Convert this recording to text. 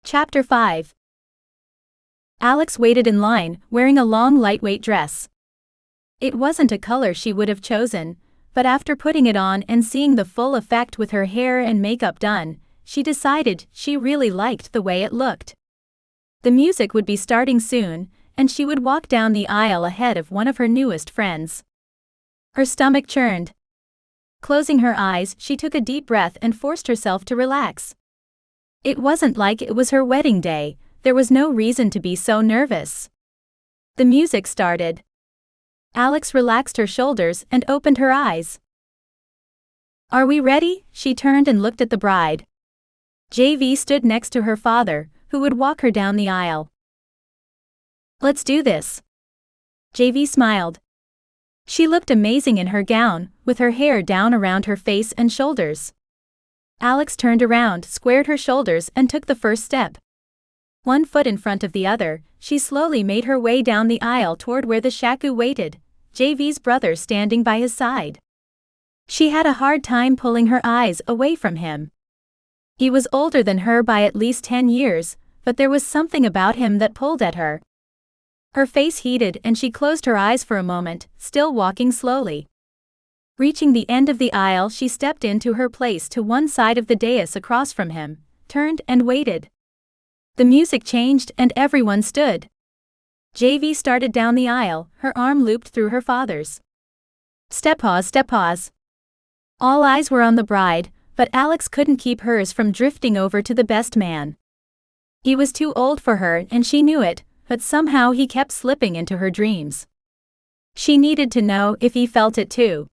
Chapter 5. Alex waited in line, wearing a long lightweight dress. It wasn't a color she would have chosen, but after putting it on and seeing the full effect with her hair and makeup done, she decided she really liked the way it looked. The music would be starting soon, and she would walk down the aisle ahead of one of her newest friends. Her stomach churned. Closing her eyes, she took a deep breath and forced herself to relax. It wasn't like it was her wedding day, there was no reason to be so nervous. The music started. Alex relaxed her shoulders and opened her eyes. "Are we ready?" She turned and looked at the bride. JV stood next to her father, who would walk her down the aisle. "Let's do this." JV smiled. She looked amazing in her gown, with her hair down around her face and shoulders. Alex turned around, squared her shoulders and took the first step. One foot in front of the other, she slowly made her way down the aisle toward where the shaku waited, JV's brother standing by his side. She had a hard time pulling her eyes away from him. He was older than her by at least 10 years, but there was something about him that pulled at her. Her face heated and she closed her eyes for a moment, still walking slowly. Reaching the end of the aisle, she stepped into her place to one side of the dais across from him, turned and waited. The music changed and everyone stood. JV started down the aisle, her arm looped through her father's. Step pause, step pause. All eyes were on the bride, but Alex couldn't keep hers from drifting over to the best man. He was too old for her and she knew it, but somehow he kept slipping into her dreams. She needed to know if he felt it too.